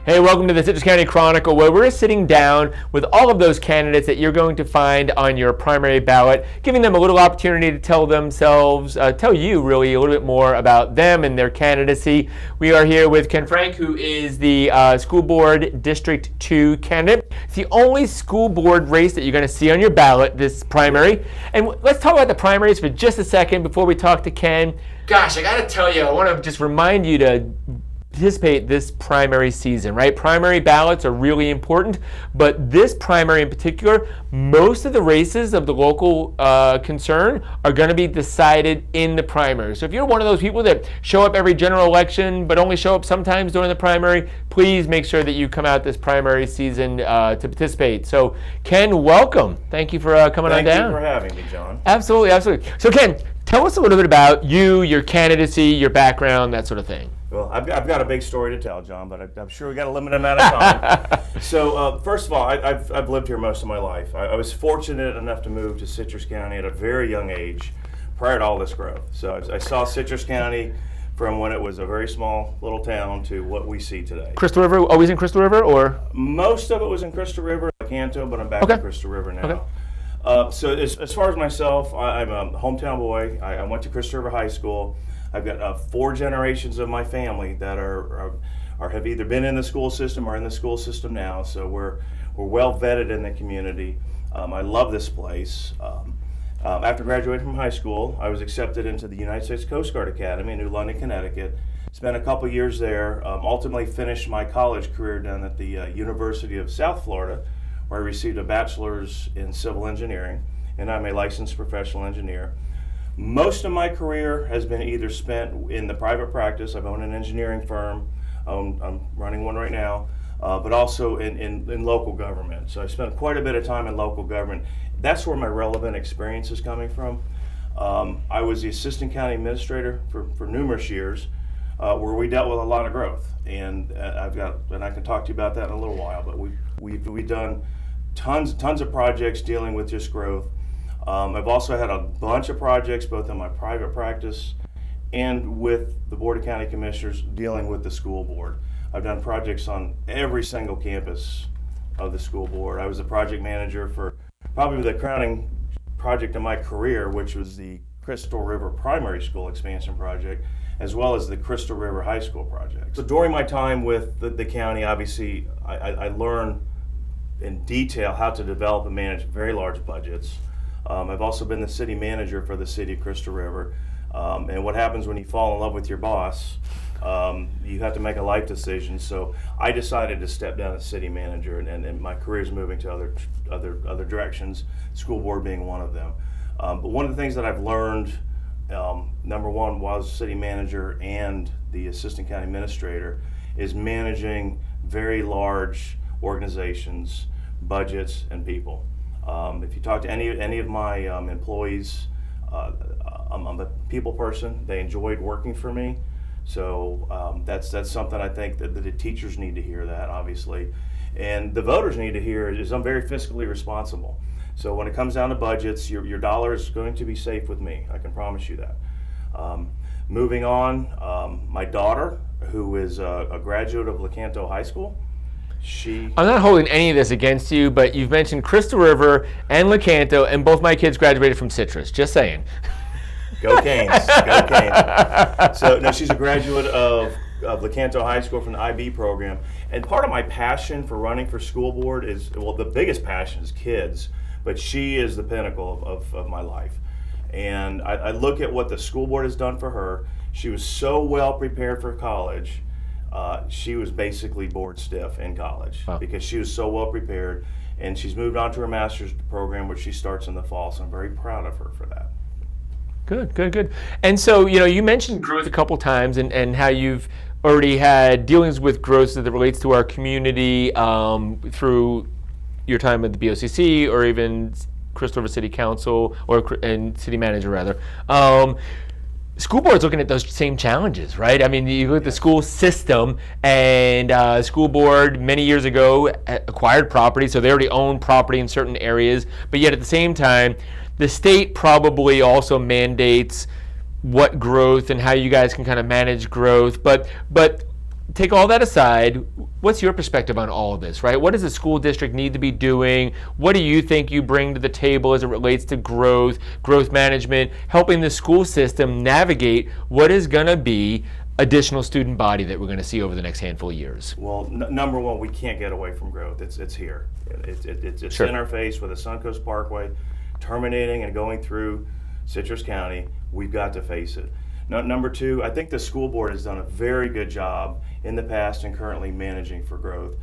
Hey, welcome to the Citrus County Chronicle, where we're sitting down with all of those candidates that you're going to find on your primary ballot, giving them a little opportunity to tell you really a little bit more about them and their candidacy. We are here with Ken Frink, who is the School Board District 2 candidate. It's the only school board race that you're going to see on your ballot, this primary. And let's talk about the primaries for just a second before we talk to Ken. Gosh, I got to tell you, I want to just remind you to participate this primary season, right? Primary ballots are really important, but this primary in particular, most of the races of the local concern are going to be decided in the primary. So if you're one of those people that show up every general election but only show up sometimes during the primary, please make sure that you come out this primary season to participate. So Ken, welcome. Thank you for coming on down. Thank you for having me, John. Absolutely, absolutely. So Ken, tell us a little bit about you, your candidacy, your background, that sort of thing. Well, I've got a big story to tell, John, but I'm sure we got a limited amount of time. So, first of all, I've lived here most of my life. I was fortunate enough to move to Citrus County at a very young age, prior to all this growth. So I saw Citrus County from when it was a very small little town to what we see today. Crystal River, always in Crystal River, or? Most of it was in Crystal River, Canto, but I'm back in Crystal River now. Okay. So as far as myself, I'm a hometown boy. I went to Crystal River High School. I've got 4 generations of my family that have either been in the school system or in the school system now. So we're well vetted in the community. I love this place. After graduating from high school, I was accepted into the United States Coast Guard Academy in New London, Connecticut. Spent a couple years there. Ultimately finished my college career down at the University of South Florida, where I received a bachelor's in civil engineering, and I'm a licensed professional engineer. Most of my career has been either spent in the private practice. I've owned an engineering firm. I'm running one right now, but also in local government. So I spent quite a bit of time in local government. That's where my relevant experience is coming from. I was the assistant county administrator for numerous years, where we dealt with a lot of growth. And I can talk to you about that in a little while, but we've done tons of projects dealing with just growth. I've also had a bunch of projects both in my private practice and with the Board of County Commissioners dealing with the school board. I've done projects on every single campus of the school board. I was the project manager for probably the crowning project of my career, which was the Crystal River Primary School Expansion Project, as well as the Crystal River High School Project. So during my time with the county, obviously, I learned in detail how to develop and manage very large budgets. I've also been the city manager for the city of Crystal River. And what happens when you fall in love with your boss, you have to make a life decision. So I decided to step down as city manager, and my career is moving to other directions, school board being one of them. But one of the things that I've learned, number one, while I was city manager and the assistant county administrator, is managing very large organizations, budgets, and people. If you talk to any of my employees, I'm a people person. They enjoyed working for me. So that's something I think that the teachers need to hear, that obviously. And the voters need to hear is I'm very fiscally responsible. So when it comes down to budgets, your dollar is going to be safe with me. I can promise you that. Moving on, my daughter, who is a graduate of Lecanto High School, I'm not holding any of this against you, but you've mentioned Crystal River and Lecanto, and both my kids graduated from Citrus. Just saying. Go Canes. Go Canes. So, no, she's a graduate of Lecanto High School from the IB program. And part of my passion for running for school board is, well, the biggest passion is kids, but she is the pinnacle of my life. And I look at what the school board has done for her. She was so well prepared for college. She was basically board stiff in college because she was so well prepared, and she's moved on to her master's program, which she starts in the fall. So I'm very proud of her for that. Good. And so, you mentioned growth a couple times and how you've already had dealings with growth that relates to our community through your time at the BOCC or even Crystal River City Council and city manager rather. School board's looking at those same challenges, right? I mean, you look at the school system, and school board many years ago acquired property, so they already own property in certain areas, but yet at the same time, the state probably also mandates what growth and how you guys can kind of manage growth. But take all that aside, what's your perspective on all of this, right? What does the school district need to be doing? What do you think you bring to the table as it relates to growth management, helping the school system navigate what is going to be additional student body that we're going to see over the next handful of years? Well, number one, we can't get away from growth. It's here. It's Sure. in our face with the Suncoast Parkway terminating and going through Citrus County. We've got to face it. Number two, I think the school board has done a very good job in the past and currently managing for growth.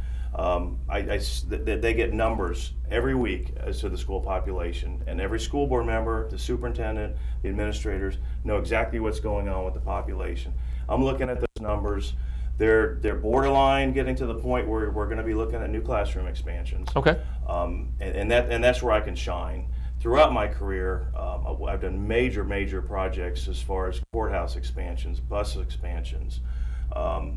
They get numbers every week as to the school population, and every school board member, the superintendent, the administrators know exactly what's going on with the population. I'm looking at those numbers. They're borderline getting to the point where we're going to be looking at new classroom expansions. Okay. And that's where I can shine. Throughout my career, I've done major projects as far as courthouse expansions, bus expansions,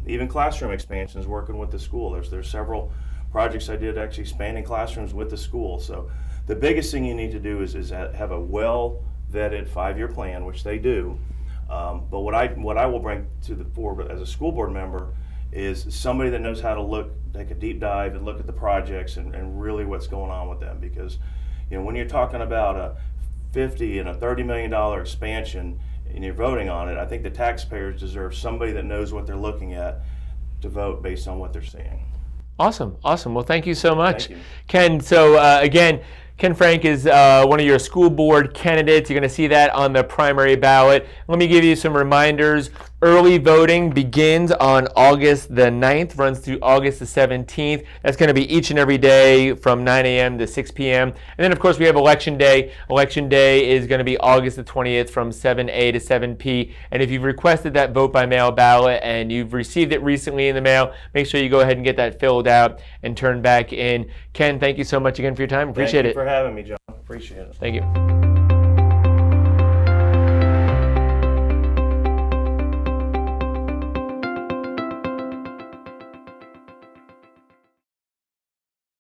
even classroom expansions working with the school. There's several projects I did actually expanding classrooms with the school. So the biggest thing you need to do is have a well-vetted 5-year plan, which they do. But what I will bring to the fore as a school board member is somebody that knows how to take a deep dive and look at the projects and really what's going on with them. Because when you're talking about a $50 and a $30 million expansion and you're voting on it, I think the taxpayers deserve somebody that knows what they're looking at to vote based on what they're seeing. Awesome. Well, thank you so much, Thank you. Ken. So again, Ken Frink is one of your school board candidates. You're going to see that on the primary ballot. Let me give you some reminders. Early voting begins on August the 9th, runs through August the 17th. That's going to be each and every day from 9 a.m. to 6 p.m. And then, of course, we have Election Day. Election Day is going to be August the 20th from 7 a to 7 p. And if you've requested that vote by mail ballot and you've received it recently in the mail, make sure you go ahead and get that filled out and turned back in. Ken, thank you so much again for your time. Appreciate it. Thank you for having me, John. Appreciate it. Thank you.